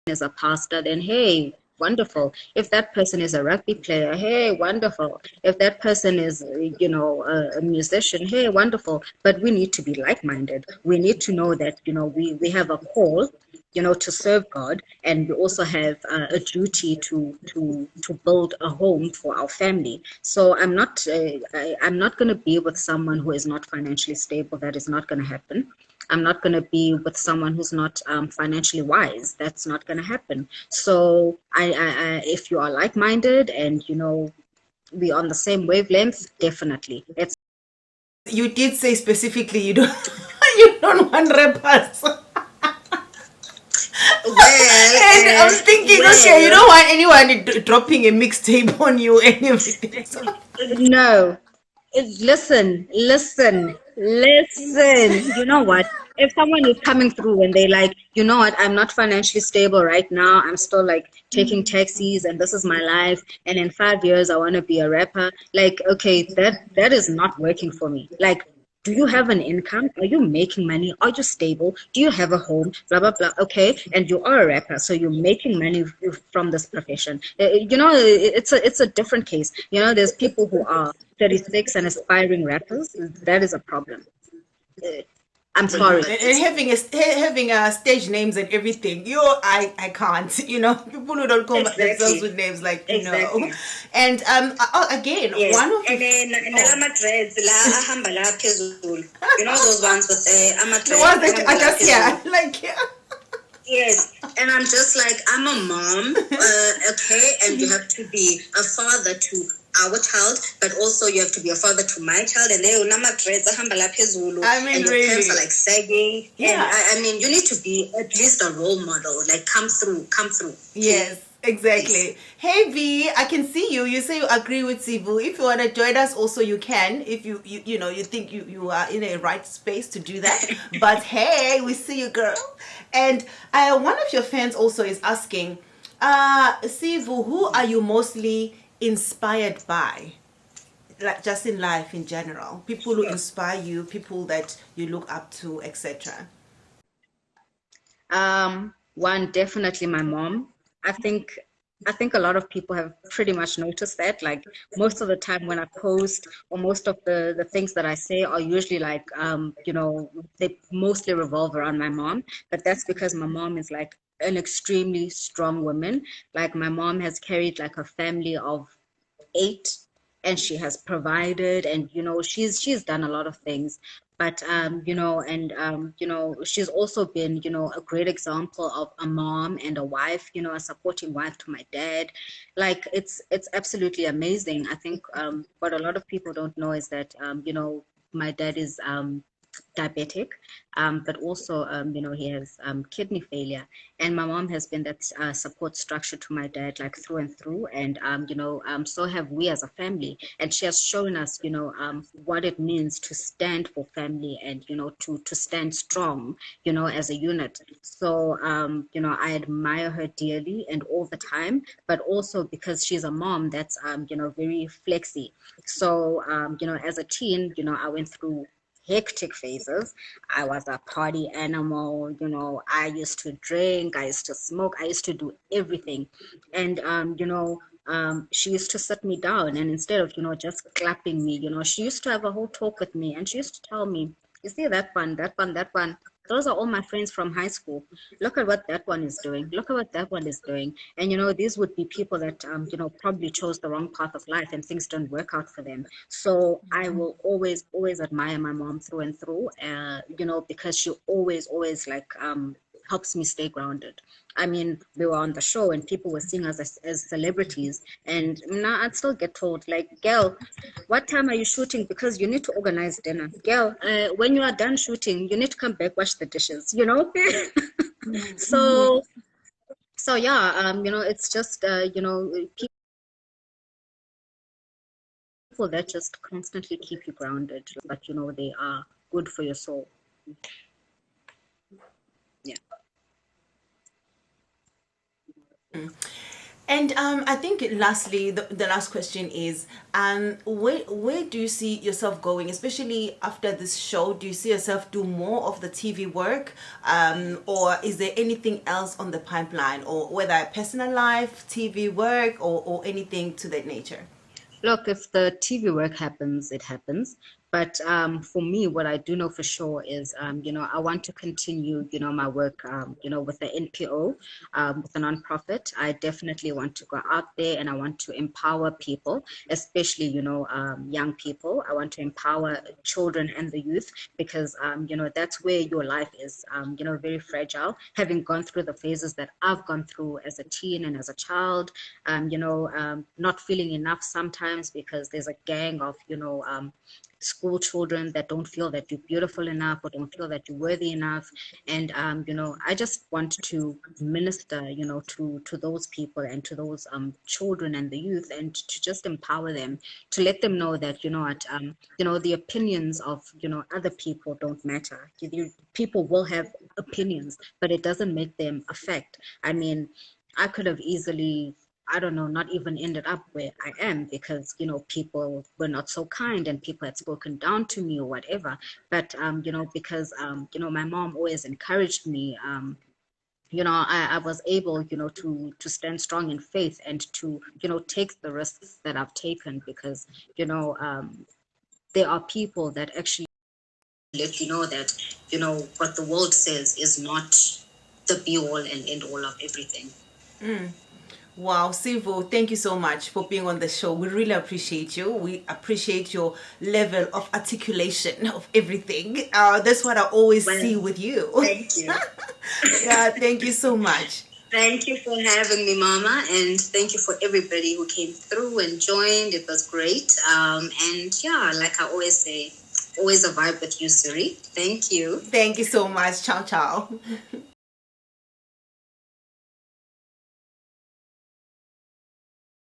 is a pastor, then hey, wonderful. If that person is a rugby player, hey, wonderful. If that person is, a musician, hey, wonderful. But we need to be like-minded. We need to know that, we have a call, to serve God, and we also have a duty to build a home for our family. So I'm not going to be with someone who is not financially stable. That is not going to happen. I'm not going to be with someone who's not financially wise. That's not going to happen. So if you are like-minded and we on the same wavelength, definitely. It's You did say specifically you don't you don't want rappers. And I'm thinking, okay, you don't well, want anyone dropping a mixtape on you and everything. So. no. Listen. You know what? If someone is coming through and they like, you know what, I'm not financially stable right now. I'm still like taking taxis and this is my life. And in 5 years, I want to be a rapper. Like, okay, that is not working for me. Like, do you have an income? Are you making money? Are you stable? Do you have a home? Blah blah blah. Okay, and you are a rapper, so you're making money from this profession. It's a different case. There's people who are 36 and aspiring rappers. That is a problem. Uh, I'm sorry. And having stage names and everything, I can't, people who don't call themselves with names like no. And again, Yes. one of And the then nalama dreads la ahamba la phezulu. Those ones with ama the dreads ones that ahamba I la just, yeah, phezulu. like, yeah. Yes, and I'm just like, I'm a mom, okay, and you have to be a father to our child, but also you have to be a father to my child, and then I mean, and your pants are really, like sagging, and yeah. I mean, you need to be at least a role model, like come through, please. Yes, exactly. Hey V, I can see you. You say you agree with Sivu. If you want to join us, also you can. If you think you are in a right space to do that. But hey, we see you, girl. And one of your fans also is asking, Sivu, who are you mostly inspired by? Like just in life in general, people who inspire you, people that you look up to, etc. One, definitely my mom. I think I think a lot of people have pretty much noticed that. Like most of the time when I post or most of the things that I say are usually like they mostly revolve around my mom. But that's because my mom is like an extremely strong woman. Like my mom has carried like a family of eight, and she has provided, and she's done a lot of things. But she's also been a great example of a mom and a wife, a supporting wife to my dad. Like it's absolutely amazing. I think what a lot of people don't know is that my dad is diabetic, but also he has kidney failure, and my mom has been that support structure to my dad like through and through, and so have we as a family, and she has shown us what it means to stand for family, and to stand strong as a unit. So I admire her dearly and all the time, but also because she's a mom that's very flexy. So as a teen, I went through hectic phases. I was a party animal, I used to drink, I used to smoke, I used to do everything. And she used to sit me down, and instead of, just clapping me, she used to have a whole talk with me, and she used to tell me, you see that one, that one, that one. Those are all my friends from high school. Look at what that one is doing. Look at what that one is doing. And these would be people that probably chose the wrong path of life and things don't work out for them. So I will always, always admire my mom through and through, because she always, always like helps me stay grounded. I mean, we were on the show and people were seeing us as celebrities, and now I'd still get told, like, girl, what time are you shooting? Because you need to organize dinner. Girl, when you are done shooting, you need to come back, wash the dishes. So, so yeah, it's just, people that just constantly keep you grounded, but they are good for your soul. Yeah. And I think lastly, the last question is, where do you see yourself going, especially after this show? Do you see yourself do more of the TV work, or is there anything else on the pipeline, or whether personal life, TV work, or anything to that nature? Look, if the TV work happens, it happens. But for me, what I do know for sure is, I want to continue, my work, with the NPO, with the nonprofit. I definitely want to go out there and I want to empower people, especially, young people. I want to empower children and the youth because, that's where your life is, very fragile. Having gone through the phases that I've gone through as a teen and as a child, not feeling enough sometimes because there's a gang of, school children that don't feel that you're beautiful enough or don't feel that you're worthy enough. And, I just want to minister, to those people and to those children and the youth and to just empower them, to let them know that, the opinions of, other people don't matter. People will have opinions, but it doesn't make them a fact. I mean, I could have easily, I don't know, not even ended up where I am because, people were not so kind and people had spoken down to me or whatever. But, because, my mom always encouraged me, I was able, to stand strong in faith and to, take the risks that I've taken because, there are people that actually let you know that, what the world says is not the be all and end all of everything. Wow, Sivo, thank you so much for being on the show. We really appreciate you. We appreciate your level of articulation of everything. That's what I always Well, see with you. thank you. Yeah, thank you so much. Thank you for having me, Mama, and thank you for everybody who came through and joined. It was great. And yeah, like I always say, always a vibe with you, Suri. Thank you. Thank you so much. Ciao, ciao.